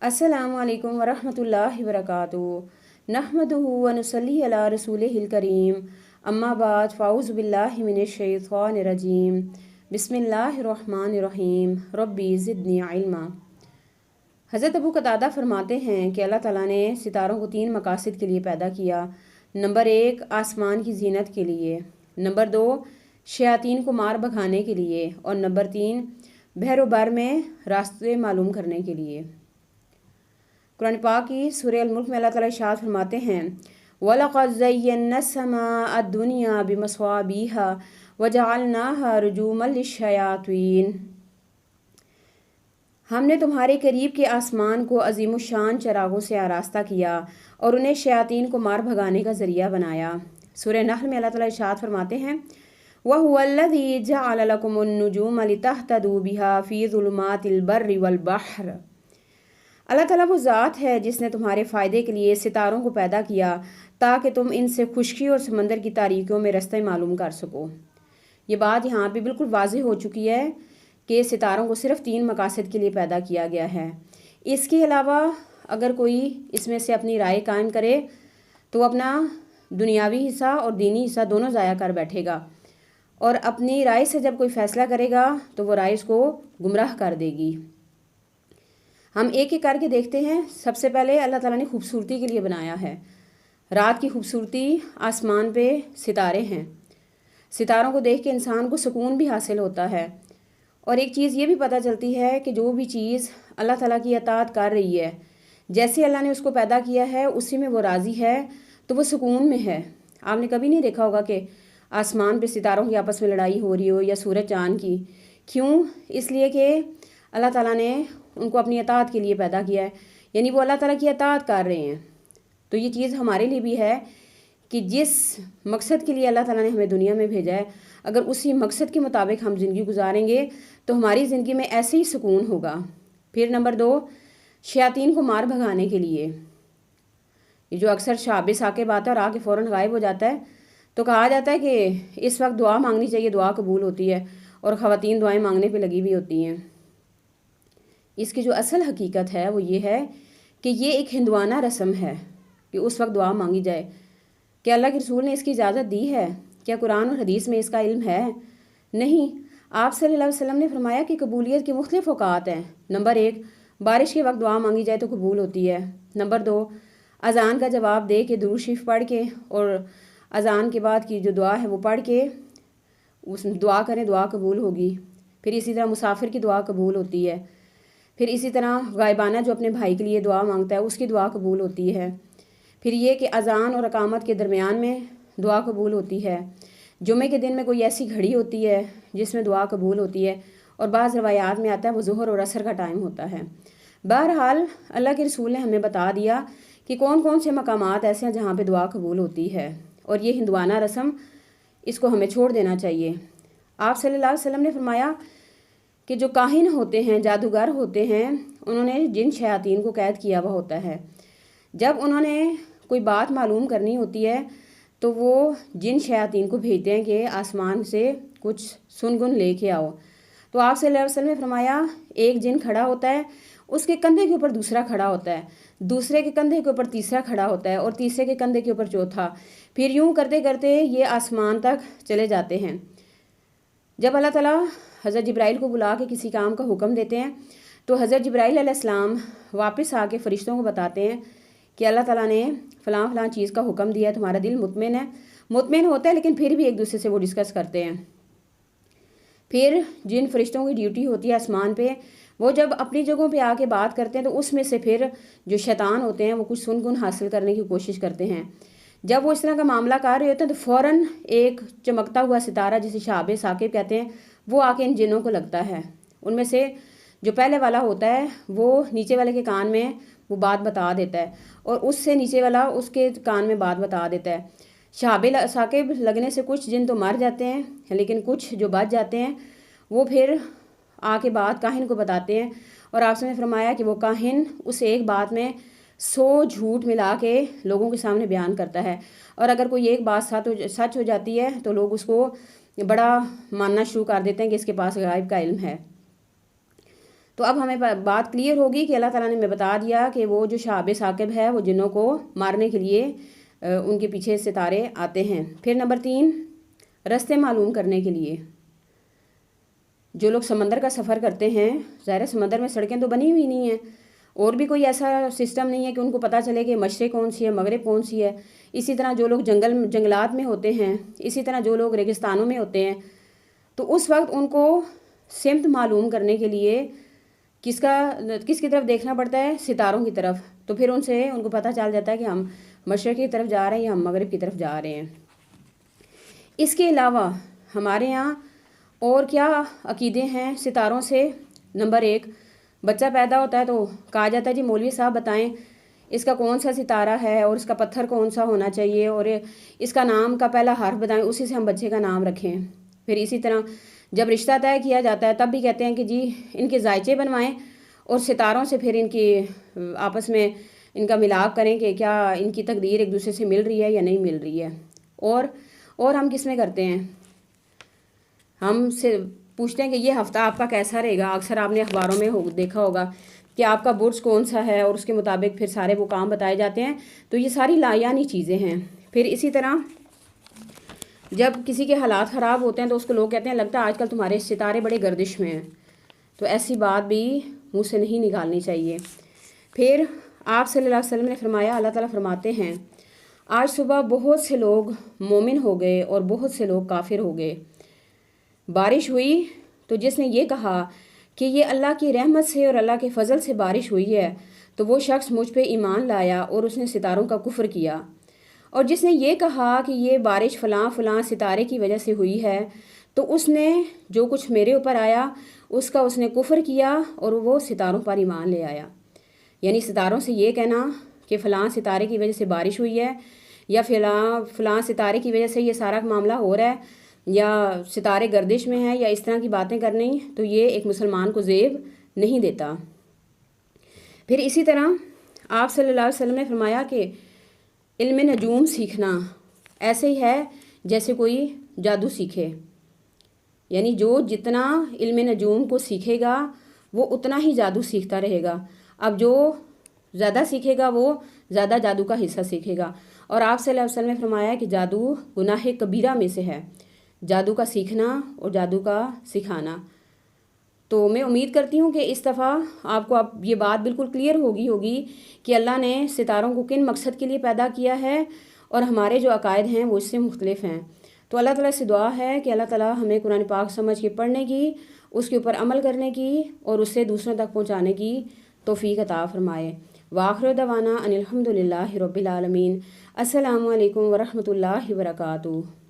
अस्सलामु अलैकुम वरहमतुल्लाहि वबरकातुहू नहमदुहु व नुसल्ली अला रसूलिहिल करीम अम्मा बाद फ़ाऊज़ु बिल्लाहि मिनश शैतानिर रजीम बिस्मिल्लाहिर रहमानिर रहीम रब्बी ज़िदनी इल्मा। हज़रत अबू कतादा फरमाते हैं कि अल्लाह ताला ने सितारों को 3 मकासद के लिए पैदा किया। नंबर 1 आसमान की जीनत के लिए, नंबर 2 शयातीन को मार भगाने के लिए, और नंबर 3 बहर बर में रास्ते मालूम करने के लिए। कुरान पाक की सूरह अल-मुल्क में अल्लाह ताला इरशाद फरमाते हैं वलक़द ज़य्यना अस्समाअ दुनिया बिमस्वाबिहा वजअलनाहा रुजूमन लिश्शयातीन। हमने तुम्हारे करीब के आसमान को अज़ीमुश्शान चरागों से आरास्ता किया और उन्हें शयातीन को मार भगाने का ज़रिया बनाया। सूरह नहल में अल्लाह ताला इरशाद फरमाते हैं वहुवल्लज़ी जअल लकुमुन नुजूम लितहतदू बिहा फ़ी ज़ुलुमातिल बर्रि वल बहर। अल्लाह ताला वो ज़ात है जिसने तुम्हारे फ़ायदे के लिए सितारों को पैदा किया ताकि तुम इनसे खुश्की और समंदर की तारीकियों में रास्ते मालूम कर सको। ये बात यहाँ पे बिल्कुल वाज़ेह हो चुकी है कि सितारों को सिर्फ़ 3 मकासद के लिए पैदा किया गया है। इसके अलावा अगर कोई इसमें से अपनी राय कायम करे तो अपना दुनियावी हिस्सा और दीनी हिस्सा दोनों ज़ाया कर बैठेगा, और अपनी राय से जब कोई फ़ैसला करेगा तो वो राय उसको गुमराह कर देगी। हम एक एक करके देखते हैं। सबसे पहले अल्लाह ताला ने खूबसूरती के लिए बनाया है। रात की खूबसूरती, आसमान पे सितारे हैं। सितारों को देख के इंसान को सुकून भी हासिल होता है, और एक चीज़ ये भी पता चलती है कि जो भी चीज़ अल्लाह ताला की अताअत कर रही है, जैसे अल्लाह ने उसको पैदा किया है उसी में वो राज़ी है, तो वो सुकून में है। आपने कभी नहीं देखा होगा कि आसमान पे सितारों की आपस में लड़ाई हो रही हो या सूरज चाँद की। क्यों? इसलिए कि अल्लाह ताला ने उनको अपनी अताअत के लिए पैदा किया है, यानी वो अल्लाह ताला की अताअत कर रहे हैं। तो ये चीज़ हमारे लिए भी है कि जिस मकसद के लिए अल्लाह ताला ने हमें दुनिया में भेजा है, अगर उसी मकसद के मुताबिक हम ज़िंदगी गुजारेंगे तो हमारी ज़िंदगी में ऐसे ही सुकून होगा। फिर नंबर 2 शयातीन को मार भगाने के लिए। ये जो अक्सर शाबे साकिब आता है और आके फ़ौरन गायब हो जाता है, तो कहा जाता है कि इस वक्त दुआ मांगनी चाहिए, दुआ कबूल होती है, और ख़वातीन दुआएं मांगने पे लगी हुई होती हैं। इसकी जो असल हकीकत है वो ये है कि ये एक हिंदवाना रस्म है कि उस वक्त दुआ मांगी जाए। क्या अल्लाह के रसूल ने इसकी इजाज़त दी है? क्या कुरान और हदीस में इसका इल्म है? नहीं। आप सल्लल्लाहु अलैहि वसल्लम ने फरमाया कि कबूलियत के मुख्तलिफ औकात हैं। नंबर 1 बारिश के वक्त दुआ मांगी जाए तो कबूल होती है। नंबर 2 अज़ान का जवाब दे के दुरूद शरीफ पढ़ के और अज़ान के बाद की जो दुआ है वो पढ़ के उस दुआ करें, दुआ कबूल होगी। फिर इसी तरह मुसाफिर की दुआ कबूल होती है। फिर इसी तरह गायबाना जो अपने भाई के लिए दुआ मांगता है उसकी दुआ कबूल होती है। फिर ये कि अज़ान और अकामत के दरमियान में दुआ कबूल होती है। जुमे के दिन में कोई ऐसी घड़ी होती है जिसमें दुआ कबूल होती है, और बाज़ रवायात में आता है वो ज़ुहर और असर का टाइम होता है। बहरहाल अल्लाह के रसूल ने हमें बता दिया कि कौन कौन से मकामात ऐसे हैं जहाँ पे दुआ कबूल होती है, और ये हिंदवाना रस्म, इसको हमें छोड़ देना चाहिए। आप सल्लल्लाहु अलैहि वसल्लम ने फरमाया कि जो काहिन होते हैं, जादूगर होते हैं, उन्होंने जिन शयातीन को कैद किया हुआ होता है। जब उन्होंने कोई बात मालूम करनी होती है तो वो जिन शयातीन को भेजते हैं कि आसमान से कुछ सुनगुन लेके आओ। तो आप सल्लल्लाहु अलैहि वसल्लम ने फरमाया एक जिन खड़ा होता है, उसके कंधे के ऊपर दूसरा खड़ा होता है, दूसरे के कंधे के ऊपर तीसरा खड़ा होता है, और तीसरे के कंधे के ऊपर चौथा। फिर यूँ करते करते ये आसमान तक चले जाते हैं। जब अल्लाह ताला हज़रत जिब्राइल को बुला के किसी काम का हुक्म देते हैं तो हज़रत जिब्राइल अलैहिस्सलाम वापस आके फ़रिश्तों को बताते हैं कि अल्लाह ताला ने फ़लाँ फ़लाँ चीज़ का हुक्म दिया है, तुम्हारा दिल मुतमिन है। मुतमिन होता है, लेकिन फिर भी एक दूसरे से वो डिस्कस करते हैं। फिर जिन फ़रिश्तों की ड्यूटी होती है आसमान पे, वो जब अपनी जगहों पे आके बात करते हैं तो उसमें से फिर जो शैतान होते हैं वो कुछ सुनगुन हासिल करने की कोशिश करते हैं। जब वो इस तरह का मामला कर रहे होते हैं तो फ़ौरन एक चमकता हुआ सितारा, जिसे शाबे साकिब कहते हैं, वो आके इन जिनों को लगता है। उनमें से जो पहले वाला होता है वो नीचे वाले के कान में वो बात बता देता है, और उससे नीचे वाला उसके कान में बात बता देता है। शाबे साकिब लगने से कुछ जिन तो मर जाते हैं, लेकिन कुछ जो बच जाते हैं वो फिर आके बात काहिन को बताते हैं। और आपसे ने फरमाया कि वो काहिन उस एक बात में 100 झूठ मिला के लोगों के सामने बयान करता है, और अगर कोई एक बात सच हो जाती है तो लोग उसको बड़ा मानना शुरू कर देते हैं कि इसके पास गायब का इल्म है। تو اب ہمیں بات کلیئر ہوگی کہ اللہ تعالیٰ نے ہمیں بتا دیا کہ وہ جو شہاب ثاقب ہے وہ جنوں کو مارنے کے لیے ان کے پیچھے ستارے آتے ہیں۔ پھر نمبر 3، راستے معلوم کرنے کے لیے۔ جو لوگ سمندر کا سفر کرتے ہیں، ظاہر سمندر میں سڑکیں تو بنی ہوئی نہیں ہیں، اور بھی کوئی ایسا سسٹم نہیں ہے کہ ان کو پتہ چلے کہ مشرق کون سی ہے، مغرب کون سی ہے۔ اسی طرح جو لوگ جنگلات میں ہوتے ہیں، اسی طرح جو لوگ ریگستانوں میں ہوتے ہیں، تو اس وقت ان کو سمت معلوم کرنے کے لیے کس کی طرف دیکھنا پڑتا ہے؟ ستاروں کی طرف۔ تو پھر ان کو پتہ چل جاتا ہے کہ ہم مشرق کی طرف جا رہے ہیں یا ہم مغرب کی طرف جا رہے ہیں۔ اس کے علاوہ ہمارے یہاں اور کیا عقیدے ہیں ستاروں سے؟ نمبر 1، بچہ پیدا ہوتا ہے تو کہا جاتا ہے جی مولوی صاحب بتائیں اس کا کون سا ستارہ ہے اور اس کا پتھر کون سا ہونا چاہیے، اور اس کا نام کا پہلا حرف بتائیں، اسی سے ہم بچے کا نام رکھیں۔ پھر اسی طرح جب رشتہ طے کیا جاتا ہے تب بھی کہتے ہیں کہ جی ان کے ذائچے بنوائیں اور ستاروں سے پھر ان کی آپس میں ان کا ملاپ کریں کہ کیا ان کی تقدیر ایک دوسرے سے مل رہی ہے یا نہیں مل رہی ہے۔ اور ہم کس میں کرتے ہیں؟ ہم سے پوچھتے ہیں کہ یہ ہفتہ آپ کا کیسا رہے گا۔ اکثر آپ نے اخباروں میں دیکھا ہوگا کہ آپ کا برج کون سا ہے اور اس کے مطابق پھر سارے وہ کام بتائے جاتے ہیں۔ تو یہ ساری لایانی چیزیں ہیں۔ پھر اسی طرح جب کسی کے حالات خراب ہوتے ہیں تو اس کو لوگ کہتے ہیں لگتا ہے آج کل تمہارے ستارے بڑے گردش میں ہیں، تو ایسی بات بھی منہ سے نہیں نکالنی چاہیے۔ پھر آپ صلی اللہ علیہ وسلم نے فرمایا، اللہ تعالیٰ فرماتے ہیں آج صبح بہت سے لوگ مومن ہو گئے اور بہت سے لوگ کافر ہو گئے۔ بارش ہوئی تو جس نے یہ کہا کہ یہ اللہ کی رحمت سے اور اللہ کے فضل سے بارش ہوئی ہے تو وہ شخص مجھ پہ ایمان لایا اور اس نے ستاروں کا کفر کیا۔ اور جس نے یہ کہا کہ یہ بارش فلاں فلاں ستارے کی وجہ سے ہوئی ہے تو اس نے جو کچھ میرے اوپر آیا اس کا اس نے کفر کیا اور وہ ستاروں پر ایمان لے آیا۔ یعنی ستاروں سے یہ کہنا کہ فلاں ستارے کی وجہ سے بارش ہوئی ہے یا فلاں ستارے کی وجہ سے یہ سارا معاملہ ہو رہا ہے یا ستارے گردش میں ہیں یا اس طرح کی باتیں کرنی، تو یہ ایک مسلمان کو زیب نہیں دیتا۔ پھر اسی طرح آپ صلی اللہ علیہ وسلم نے فرمایا کہ علم نجوم سیکھنا ایسے ہی ہے جیسے کوئی جادو سیکھے، یعنی جو جتنا علم نجوم کو سیکھے گا وہ اتنا ہی جادو سیکھتا رہے گا۔ اب جو زیادہ سیکھے گا وہ زیادہ جادو کا حصہ سیکھے گا۔ اور آپ صلی اللہ علیہ وسلم نے فرمایا کہ جادو گناہ کبیرہ میں سے ہے، جادو کا سیکھنا اور جادو کا سکھانا۔ تو میں امید کرتی ہوں کہ اس دفعہ آپ کو اب یہ بات بالکل کلیئر ہوگی کہ اللہ نے ستاروں کو کن مقصد کے لیے پیدا کیا ہے اور ہمارے جو عقائد ہیں وہ اس سے مختلف ہیں۔ تو اللہ تعالیٰ سے دعا ہے کہ اللہ تعالیٰ ہمیں قرآن پاک سمجھ کے پڑھنے کی، اس کے اوپر عمل کرنے کی اور اس سے دوسروں تک پہنچانے کی توفیق عطا فرمائے۔ وآخر دعوانا ان الحمد للہ رب العالمین۔ السلام علیکم ورحمۃ اللہ وبرکاتہ۔